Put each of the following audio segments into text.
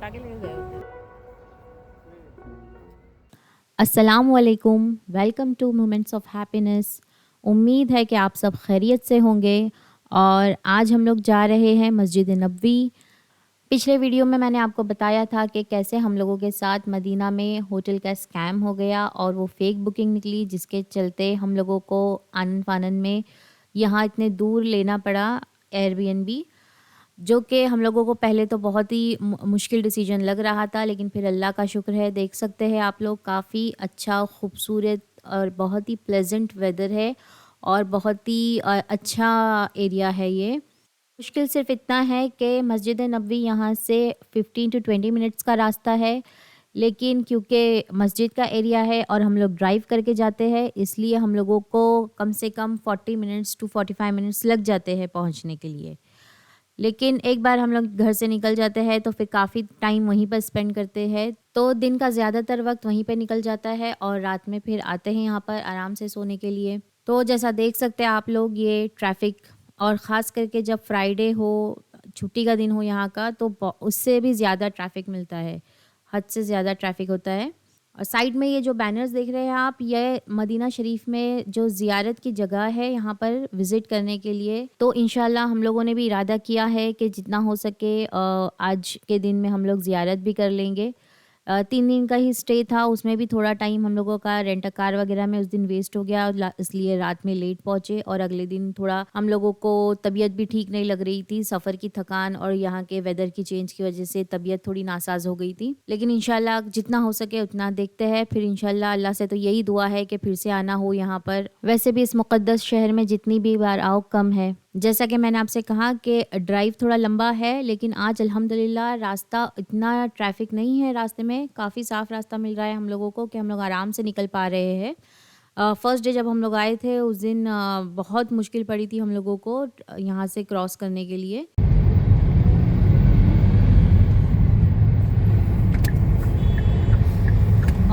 उठा के लेके गए होते। अस्सलामुअलैकुम, welcome two moments of happiness. उम्मीद है कि आप सब खैरियत से होंगे। और आज हम लोग जा रहे हैं मस्जिद नबवी। पिछले वीडियो में मैंने आपको बताया था कि कैसे हम लोगों के साथ मदीना में होटल का स्कैम हो गया और वो फेक बुकिंग निकली, जिसके चलते हम लोगों को आनन फानन में यहाँ इतने दूर लेना पड़ा एयरबीएनबी, जो कि हम लोगों को पहले तो बहुत ही मुश्किल डिसीजन लग रहा था, लेकिन फिर अल्लाह का शुक्र है, देख सकते हैं आप लोग, काफ़ी अच्छा, खूबसूरत और बहुत ही प्लेजेंट वेदर है और बहुत ही अच्छा एरिया है ये। मुश्किल सिर्फ इतना है कि मस्जिद नबवी यहाँ से 15 टू 20 मिनट्स का रास्ता है, लेकिन क्योंकि मस्जिद का एरिया है और हम लोग ड्राइव करके जाते हैं, इसलिए हम लोगों को कम से कम 40 मिनट्स टू 45 मिनट्स लग जाते हैं पहुँचने के लिए। लेकिन एक बार हम लोग घर से निकल जाते हैं तो फिर काफ़ी टाइम वहीं पर स्पेंड करते हैं, तो दिन का ज़्यादातर वक्त वहीं पे निकल जाता है और रात में फिर आते हैं यहाँ पर आराम से सोने के लिए। तो जैसा देख सकते हैं आप लोग, ये ट्रैफ़िक, और ख़ास करके जब फ्राइडे हो, छुट्टी का दिन हो यहाँ का, तो उससे भी ज़्यादा ट्रैफ़िक मिलता है, हद से ज़्यादा ट्रैफ़िक होता है। और साइड में ये जो बैनर्स देख रहे हैं आप, ये मदीना शरीफ में जो ज़ियारत की जगह है, यहाँ पर विज़िट करने के लिए। तो इंशाल्लाह हम लोगों ने भी इरादा किया है कि जितना हो सके आज के दिन में हम लोग ज़ियारत भी कर लेंगे। 3 दिन का ही स्टे था, उसमें भी थोड़ा टाइम हम लोगों का रेंट अ कार वगैरह में उस दिन वेस्ट हो गया, इसलिए रात में लेट पहुँचे और अगले दिन थोड़ा हम लोगों को तबीयत भी ठीक नहीं लग रही थी, सफ़र की थकान और यहाँ के वेदर की चेंज की वजह से तबीयत थोड़ी नासाज हो गई थी। लेकिन इंशाल्लाह जितना हो सके उतना देखते हैं, फिर इंशाल्लाह अल्लाह से तो यही दुआ है कि फिर से आना हो यहाँ पर। वैसे भी इस मुक़द्दस शहर में जितनी भी बार आओ कम है। जैसा कि मैंने आपसे कहा कि ड्राइव थोड़ा लंबा है, लेकिन आज अल्हम्दुलिल्लाह रास्ता इतना ट्रैफ़िक नहीं है, रास्ते में काफ़ी साफ़ रास्ता मिल रहा है हम लोगों को कि हम लोग आराम से निकल पा रहे हैं। फ़र्स्ट डे जब हम लोग आए थे उस दिन बहुत मुश्किल पड़ी थी हम लोगों को यहाँ से क्रॉस करने के लिए।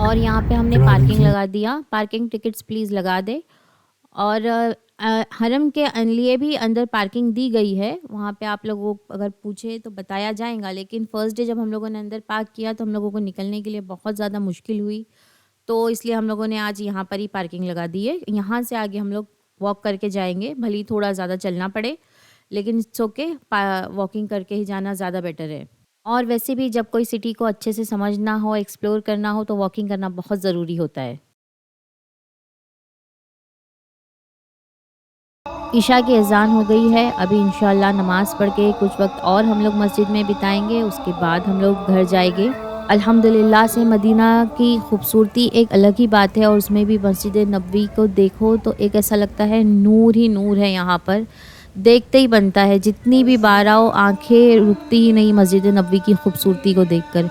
और यहाँ पे हमने पार्किंग लगा दिया, पार्किंग टिकट्स प्लीज़ लगा दे। और हरम के लिए भी अंदर पार्किंग दी गई है, वहाँ पे आप लोगों को अगर पूछे तो बताया जाएगा। लेकिन फ़र्स्ट डे जब हम लोगों ने अंदर पार्क किया तो हम लोगों को निकलने के लिए बहुत ज़्यादा मुश्किल हुई, तो इसलिए हम लोगों ने आज यहाँ पर ही पार्किंग लगा दी है। यहाँ से आगे हम लोग वॉक करके जाएंगे, भले ही थोड़ा ज़्यादा चलना पड़े, लेकिन इट्स ओके, वॉकिंग करके ही जाना ज़्यादा बेटर है। और वैसे भी जब कोई सिटी को अच्छे से समझना हो, एक्सप्लोर करना हो, तो वॉकिंग करना बहुत ज़रूरी होता है। इशा की अज़ान हो गई है, अभी इंशाल्लाह नमाज़ पढ़ के कुछ वक्त और हम लोग मस्जिद में बिताएंगे, उसके बाद हम लोग घर जाएंगे। अल्हम्दुलिल्लाह से मदीना की खूबसूरती एक अलग ही बात है, और उसमें भी मस्जिद नबवी को देखो तो एक ऐसा लगता है नूर ही नूर है यहाँ पर, देखते ही बनता है। जितनी भी बार आओ आँखें रुकती ही नहीं मस्जिद नबवी की खूबसूरती को देखकर।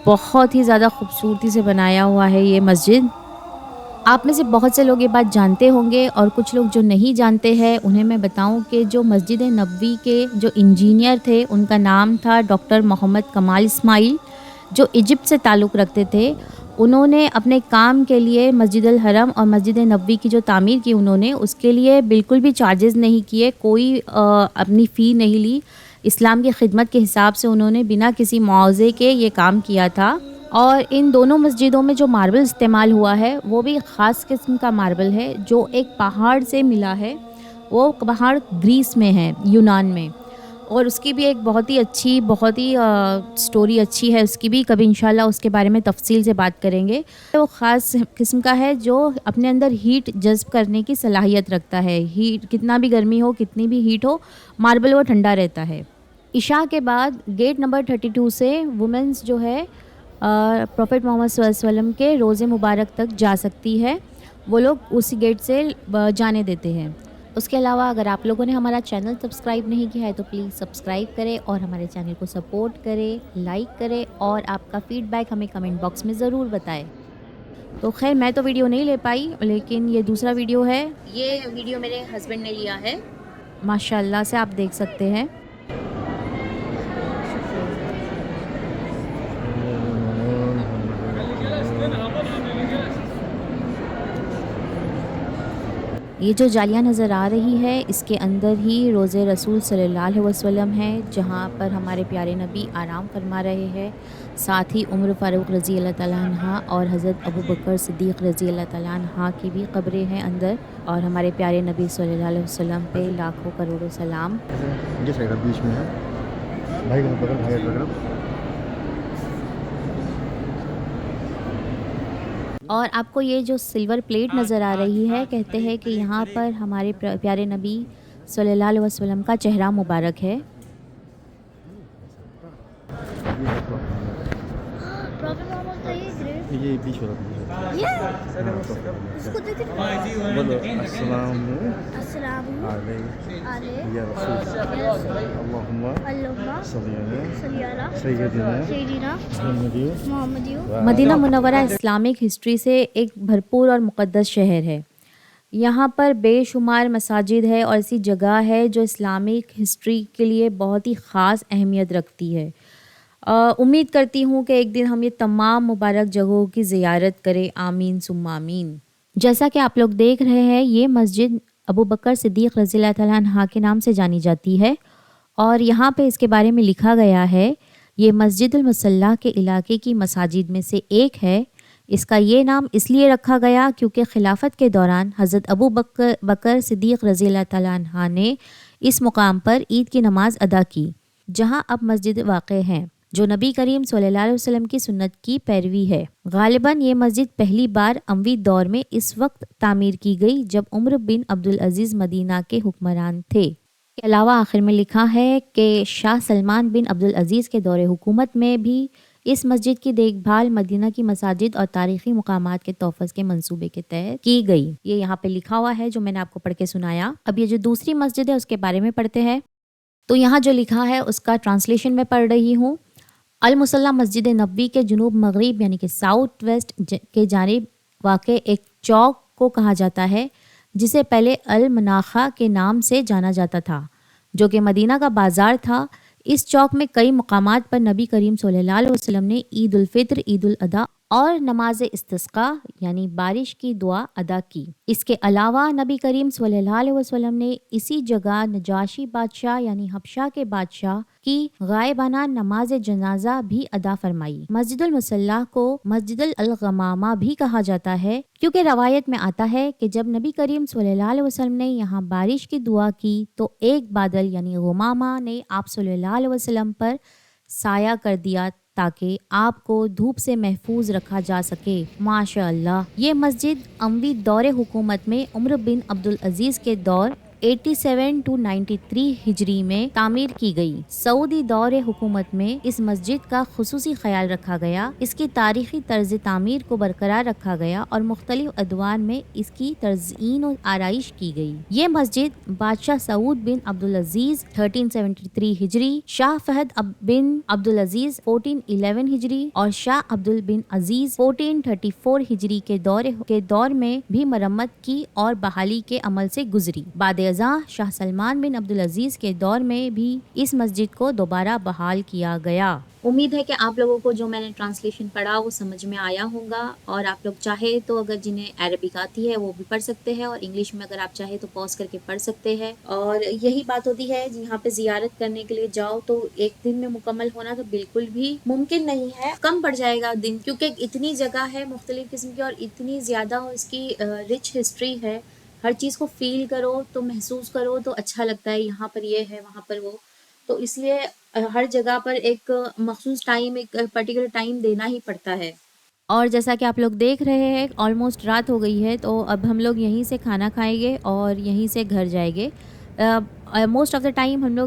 बहुत ही ज़्यादा खूबसूरती से बनाया हुआ है ये मस्जिद। आप में से बहुत से लोग ये बात जानते होंगे, और कुछ लोग जो नहीं जानते हैं उन्हें मैं बताऊं कि जो मस्जिद नबवी के जो इंजीनियर थे उनका नाम था डॉक्टर मोहम्मद कमाल इस्माइल, जो इजिप्ट से ताल्लुक़ रखते थे। उन्होंने अपने काम के लिए मस्जिद अल हरम और मस्जिद नबवी की जो तामीर की, उन्होंने उसके लिए बिल्कुल भी चार्जेस नहीं किए, कोई अपनी फ़ी नहीं ली। इस्लाम की खिदमत के हिसाब से उन्होंने बिना किसी मुआवजे के ये काम किया था। और इन दोनों मस्जिदों में जो मार्बल इस्तेमाल हुआ है वो भी ख़ास किस्म का मार्बल है, जो एक पहाड़ से मिला है। वो पहाड़ ग्रीस में है, यूनान में, और उसकी भी एक बहुत ही अच्छी, बहुत ही स्टोरी अच्छी है उसकी भी, कभी इंशाल्लाह उसके बारे में तफसील से बात करेंगे। वो ख़ास किस्म का है जो अपने अंदर हीट जज़्ब करने की सलाहियत रखता है। हीट, कितना भी गर्मी हो, कितनी भी हीट हो, मार्बल वो ठंडा रहता है। इशा के बाद गेट नंबर 32 से वुमेंस जो है प्रॉफेट मोहम्मद सल्लल्लाहु अलैहि वसल्लम के रोज़े मुबारक तक जा सकती है, वो लोग उसी गेट से जाने देते हैं। उसके अलावा अगर आप लोगों ने हमारा चैनल सब्सक्राइब नहीं किया है तो प्लीज़ सब्सक्राइब करें और हमारे चैनल को सपोर्ट करें, लाइक करें, और आपका फ़ीडबैक हमें कमेंट बॉक्स में ज़रूर बताएं। तो खैर मैं तो वीडियो नहीं ले पाई, लेकिन ये दूसरा वीडियो है, ये वीडियो मेरे हस्बैंड ने लिया है, माशाल्लाह से आप देख सकते हैं। ये जो जालियाँ नज़र आ रही है इसके अंदर ही रोज़े रसूल सल्लल्लाहु अलैहि वसल्लम है, जहाँ पर हमारे प्यारे नबी आराम फरमा रहे हैं। साथ ही उम्र फ़ारूक रज़ी अल्लाह ताला अन्हा और हज़रत अबू बकर सिद्दीक़ रज़ी अल्लाह ताला अन्हा की भी कब्रें हैं अंदर। और हमारे प्यारे नबी सल्लल्लाहु अलैहि वसल्लम पे लाखों करोड़ों सलाम। ये साइड बीच में है, भाई को पकड़, भाई को पकड़। और आपको ये जो सिल्वर प्लेट नज़र आ रही है, कहते हैं कि यहाँ पर हमारे प्यारे नबी सल्लल्लाहु अलैहि वसल्लम का चेहरा मुबारक है। ये बीच वाला इसको देख बोलो अस्सलाम या रसूल अल्लाहुम्मा सल्ली अला सय्यदिना मुहम्मदियो। मदीना मुनव्वरा इस्लामिक हिस्ट्री से एक भरपूर और मुक़द्दस शहर है। यहाँ पर बेशुमार मसाजिद है और ऐसी जगह है जो इस्लामिक हिस्ट्री के लिए बहुत ही ख़ास अहमियत रखती है। उम्मीद करती हूँ कि एक दिन हम ये तमाम मुबारक जगहों की ज़ियारत करें। आमीन सुम्मा आमीन। जैसा कि आप लोग देख रहे हैं, ये मस्जिद अबू बकर सिद्दीक़ रज़ी अल्लाह ताला अन्हा के नाम से जानी जाती है और यहाँ पे इसके बारे में लिखा गया है, ये मस्जिदुल मुसल्ला के इलाके की मसाजिद में से एक है। इसका ये नाम इसलिए रखा गया क्योंकि खिलाफत के दौरान हज़रत अबू बकर सिद्दीक़ रज़ी अल्लाह ताला अन्हा ने इस मुकाम पर ईद की नमाज़ अदा की, जहाँ अब मस्जिद वाक़ है, जो नबी करीम सल्लल्लाहु अलैहि वसल्लम की सुन्नत की पैरवी है। गालिबन ये मस्जिद पहली बार अमवी दौर में इस वक्त तामीर की गई जब उमर बिन अब्दुल अजीज़ मदीना के हुक्मरान थे। के अलावा आखिर में लिखा है कि शाह सलमान बिन अब्दुल अजीज़ के दौरे हुकूमत में भी इस मस्जिद की देखभाल मदीना की मसाजिद और तारीख़ी मुकामात के तोफ़ज़ के मंसूबे के तहत की गई। ये यहाँ पे लिखा हुआ है जो मैंने आपको पढ़ के सुनाया। अब ये जो दूसरी मस्जिद है उसके बारे में पढ़ते हैं। तो यहाँ जो लिखा है उसका ट्रांसलेशन मैं पढ़ रही हूँ। अल मुसल्ला मस्जिद नबवी के जुनूब मगरिब यानी कि साउथ वेस्ट के जानिब वाक़ एक चौक को कहा जाता है, जिसे पहले अल मनाखा के नाम से जाना जाता था, जो कि मदीना का बाज़ार था। इस चौक में कई मुकामात पर नबी करीम सल्लल्लाहु अलैहि वसल्लम ने ईद उल फित्र, ईद उल अदा और नमाज इस्तिस्का यानी बारिश की दुआ अदा की। इसके अलावा नबी करीम सल्लल्लाहु अलैहि वसल्लम ने इसी जगह नजाशी बादशाह यानी हबशा के बादशाह की गायबाना नमाज जनाजा भी अदा फरमाई। मस्जिदुल मुसल्ला को मस्जिदुल अल गमामा भी कहा जाता है, क्योंकि रवायत में आता है कि जब नबी करीम सल्लल्लाहु अलैहि वसल्लम ने यहाँ बारिश की दुआ की तो एक बादल यानी गमामा ने आप सल्लल्लाहु अलैहि वसल्लम पर साया कर दिया ताकि आपको धूप से महफूज रखा जा सके। माशाअल्लाह। ये मस्जिद अमवी दौरे हुकूमत में उमर बिन अब्दुल अजीज़ के दौर 87 to 93 हिजरी में तामीर की गई। सऊदी दौरे हुकूमत में इस मस्जिद का खुसूसी ख्याल रखा गया, इसकी तारीखी तर्ज तामीर को बरकरार रखा गया और मुख्तलिफ अदवार में इसकी तज़यीन और आराइश की गई। ये मस्जिद बादशाह सऊद बिन अब्दुल अजीज 1373 हिजरी, शाह फहद बिन अब्दुल अजीज 1411 हिजरी और शाह अब्दुल बिन अजीज 1434 हिजरी के दौर में भी मरम्मत की और बहाली के अमल से गुजरी। बाद शाह सलमान बिन अब्दुल अजीज़ के दौर में भी इस मस्जिद को दोबारा बहाल किया गया। उम्मीद है कि आप लोगों को जो मैंने ट्रांसलेशन पढ़ा वो समझ में आया होगा और आप लोग चाहे तो अगर जिन्हें अरबिक आती है वो भी पढ़ सकते हैं और इंग्लिश में अगर आप चाहे तो पॉज करके पढ़ सकते हैं। और यही बात होती है, यहाँ पे ज़ियारत करने के लिए जाओ तो एक दिन में मुकम्मल होना तो बिल्कुल भी मुमकिन नहीं है, कम पड़ जाएगा दिन, क्योंकि इतनी जगह है मुख्तलिफ किस्म की और इतनी ज़्यादा इसकी रिच हिस्ट्री है। हर चीज़ को फील करो तो महसूस करो तो अच्छा लगता है। यहाँ पर ये है, वहाँ पर वो, तो इसलिए हर जगह पर एक मखसूस टाइम, एक पर्टिकुलर टाइम देना ही पड़ता है। और जैसा कि आप लोग देख रहे हैं ऑलमोस्ट रात हो गई है, तो अब हम लोग यहीं से खाना खाएंगे और यहीं से घर जाएंगे। मोस्ट ऑफ़ द टाइम हम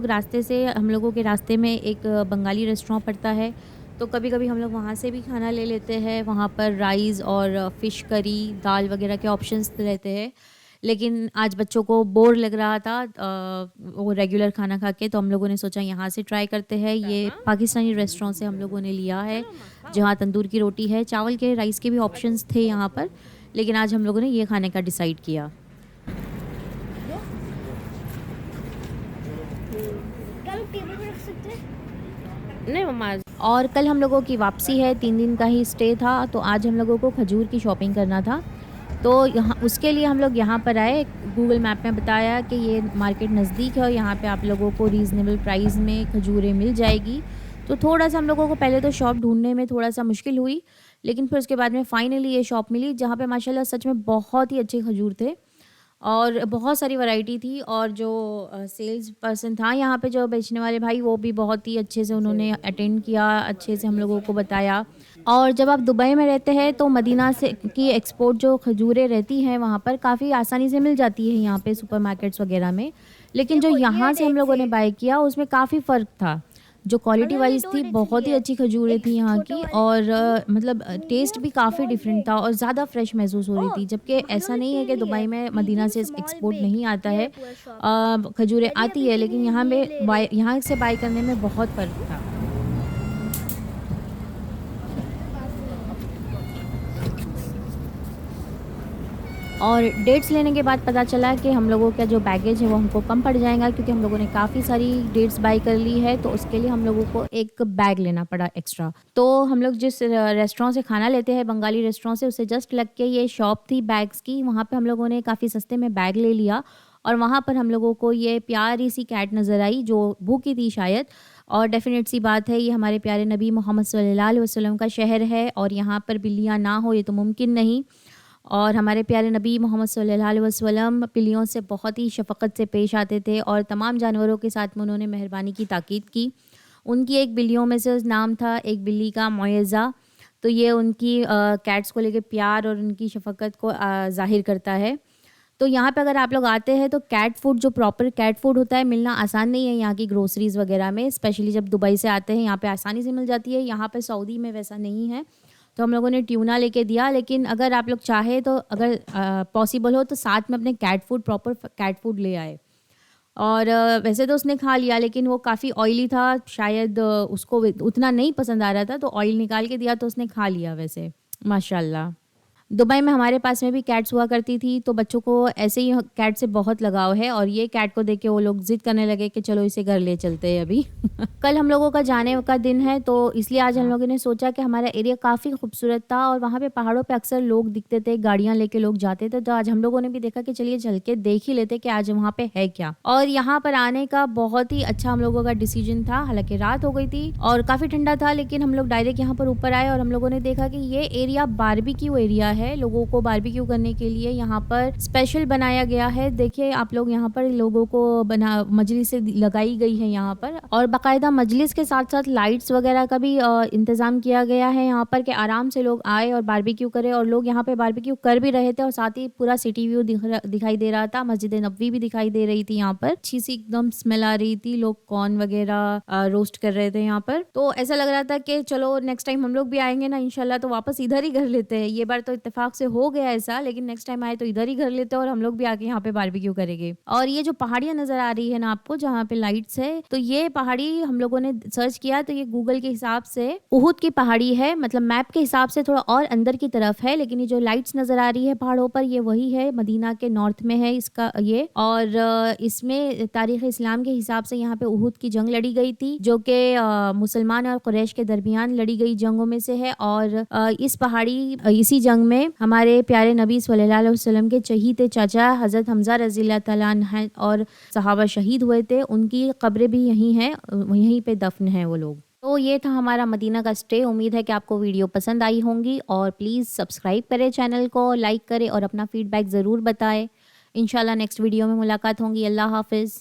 लोगों के रास्ते में एक बंगाली रेस्टोरेंट पड़ता है, तो कभी कभी हम लोग वहाँ से भी खाना ले लेते हैं। वहाँ पर राइस और फ़िश करी, दाल वगैरह के ऑप्शंस रहते हैं। लेकिन आज बच्चों को बोर लग रहा था वो रेगुलर खाना खा के, तो हम लोगों ने सोचा यहाँ से ट्राई करते हैं। ये पाकिस्तानी रेस्टोरेंट से हम लोगों ने लिया है, जहाँ तंदूर की रोटी है, चावल के, राइस के भी ऑप्शंस थे यहाँ पर, लेकिन आज हम लोगों ने ये खाने का डिसाइड किया। नहीं मम्मा। और कल हम लोगों की वापसी है, 3 दिन का ही स्टे था, तो आज हम लोगों को खजूर की शॉपिंग करना था। तो यहाँ उसके लिए हम लोग यहाँ पर आए। गूगल मैप में बताया कि ये मार्केट नज़दीक है और यहाँ पे आप लोगों को रीज़नेबल प्राइस में खजूरें मिल जाएगी। तो थोड़ा-सा हम लोगों को पहले तो शॉप ढूँढने में थोड़ा-सा मुश्किल हुई, लेकिन फिर उसके बाद में फ़ाइनली ये शॉप मिली, जहाँ पे माशाल्लाह सच में बहुत ही अच्छे खजूर थे और बहुत सारी वैरायटी थी। और जो सेल्स पर्सन था यहाँ पे, जो बेचने वाले भाई, वो भी बहुत ही अच्छे से उन्होंने अटेंड किया, अच्छे से हम लोगों को बताया। और जब आप दुबई में रहते हैं तो मदीना से की एक्सपोर्ट जो खजूरें रहती हैं वहाँ पर काफ़ी आसानी से मिल जाती है यहाँ पे सुपरमार्केट्स वगैरह में। लेकिन जो देखो यहाँ ये से हम डेट लोगों ने से बाय किया उसमें काफ़ी फ़र्क था। जो क्वालिटी मतलब ये वाइज़ 2 थी, डेट से बहुत ही लिया है। अच्छी खजूरें एक थी यहाँ छोटा की। वाला और मतलब टेस्ट मीडियम भी काफ़ी स्मॉल डिफरेंट बिग। था और ज़्यादा फ्रेश महसूस हो रही ओह! थी। जबकि ऐसा हमने नहीं है सेम कि लिया दुबई है। में मदीना मीडियम से स्मॉल एक्सपोर्ट बिग नहीं आता ये है, पूरा शॉप। खजूरें डैडी आती अभी है, के लेकिन लिए यहाँ ये में ले रहे बाय हैं। यहाँ से बाय करने में बहुत फ़र्क था। और डेट्स लेने के बाद पता चला कि हम लोगों का जो बैगेज है वो हमको कम पड़ जाएगा, क्योंकि हम लोगों ने काफ़ी सारी डेट्स बाय कर ली है, तो उसके लिए हम लोगों को एक बैग लेना पड़ा एक्स्ट्रा। तो हम लोग जिस रेस्टोरेंट से खाना लेते हैं, बंगाली रेस्टोरेंट से, उससे जस्ट लग के ये शॉप थी बैग्स की। वहाँ पे हम लोगों ने काफ़ी सस्ते में बैग ले लिया और वहाँ पर हम लोगों को ये प्यारी सी कैट नज़र आई जो भूखी थी शायद। और डेफ़िनेट सी बात है, ये हमारे प्यारे नबी मोहम्मद सल्लल्लाहु अलैहि वसल्लम का शहर है और यहाँ पर बिल्लियाँ ना हो ये तो मुमकिन नहीं। और हमारे प्यारे नबी मोहम्मद सल्लल्लाहु अलैहि वसल्लम बिल्लियों से बहुत ही शफ़क़त से पेश आते थे और तमाम जानवरों के साथ में उन्होंने मेहरबानी की ताकीद की। उनकी एक बिल्लियों में से नाम था एक बिल्ली का मुइज़्ज़ा। तो ये उनकी कैट्स को लेके प्यार और उनकी शफ़क़त को ज़ाहिर करता है। तो यहाँ पे अगर आप लोग आते हैं तो कैट फूड, जो प्रॉपर कैट फूड होता है, मिलना आसान नहीं है यहाँ की ग्रोसरीज़ वगैरह में, स्पेशली जब दुबई से आते हैं यहाँ पे आसानी से मिल जाती है। यहाँ पे सऊदी में वैसा नहीं है। तो हम लोगों ने ट्यूना लेके दिया, लेकिन अगर आप लोग चाहे तो अगर पॉसिबल हो तो साथ में अपने cat food, proper cat food ले आए। और वैसे तो उसने खा लिया, लेकिन वो काफ़ी ऑयली था, शायद उसको उतना नहीं पसंद आ रहा था, तो ऑयल निकाल के दिया तो उसने खा लिया वैसे, माशाल्लाह। दुबई में हमारे पास में भी कैट्स हुआ करती थी, तो बच्चों को ऐसे ही कैट से बहुत लगाव है और ये कैट को देख के वो लोग ज़िद करने लगे कि चलो इसे घर ले चलते हैं अभी। कल हम लोगों का जाने का दिन है, तो इसलिए आज हम लोगों ने सोचा कि हमारा एरिया काफ़ी खूबसूरत था और वहाँ पे पहाड़ों पे अक्सर लोग दिखते थे, गाड़ियाँ लेके लोग जाते थे। तो आज हम लोगों ने भी देखा कि चलिए चल के देख ही लेते कि आज वहाँ पे है क्या। और यहाँ पर आने का बहुत ही अच्छा हम लोगों का डिसीजन था। हालाँकि रात हो गई थी और काफ़ी ठंडा था, लेकिन हम लोग डायरेक्ट यहाँ पर ऊपर आए और हम लोगों ने देखा कि ये एरिया बारबेक्यू एरिया है। लोगों को बारबेक्यू करने के लिए यहाँ पर स्पेशल बनाया गया है। देखिए आप लोग, यहाँ पर लोगों को बना मजलिस लगाई गई है यहाँ पर, और बाकायदा मजलिस के साथ साथ लाइट्स वगैरह का भी इंतज़ाम किया गया है यहाँ पर कि आराम से लोग आए और बारबेक्यू करें। और लोग यहाँ पे बारबेक्यू कर भी रहे थे और साथ ही पूरा सिटी व्यू दिखाई दे रहा था। मस्जिद नबवी भी दिखाई दे रही थी यहाँ पर, अच्छी सी एकदम स्मेल आ रही थी। लोग कॉर्न वगैरह रोस्ट कर रहे थे यहाँ पर। तो ऐसा लग रहा था कि चलो नेक्स्ट टाइम हम लोग भी आएंगे ना इंशाल्लाह, तो वापस इधर ही घर लेते हैं। ये बार तो इत्तेफाक से हो गया ऐसा, लेकिन नेक्स्ट टाइम आए तो इधर ही घर लेते हैं और हम लोग भी आके यहाँ पे बारबेक्यू करेंगे। और ये जो पहाड़ियाँ नजर आ रही है ना आपको, जहाँ पे लाइट्स है, तो ये पहाड़ी हम लोगों ने सर्च किया तो ये गूगल के हिसाब से उहुद की पहाड़ी है। मतलब मैप के हिसाब से थोड़ा और अंदर की तरफ है, लेकिन ये जो लाइट्स नजर आ रही है पहाड़ों पर, ये वही है, मदीना के नॉर्थ में है इसका ये। और इसमें तारीख इस्लाम के हिसाब से यहाँ पे उहुद की जंग लड़ी गई थी, जो कि मुसलमान और कुरैश के दरमियान लड़ी गई जंगों में से है। और इस पहाड़ी इसी जंग में हमारे प्यारे नबी सल्लल्लाहु अलैहि वसल्लम के चहीते चाचा हज़रत हमज़ा रज़ियल्लाहु तआला अन्हु और सहाबा शहीद हुए थे, उनकी कब्रें भी यहीं हैं, यहीं पे दफन हैं वो लोग। तो ये था हमारा मदीना का स्टे। उम्मीद है कि आपको वीडियो पसंद आई होंगी, और प्लीज़ सब्सक्राइब करें चैनल को, लाइक करें और अपना फीडबैक ज़रूर बताएं। इंशाल्लाह नेक्स्ट वीडियो में मुलाकात होंगी। अल्लाह हाफ़िज़।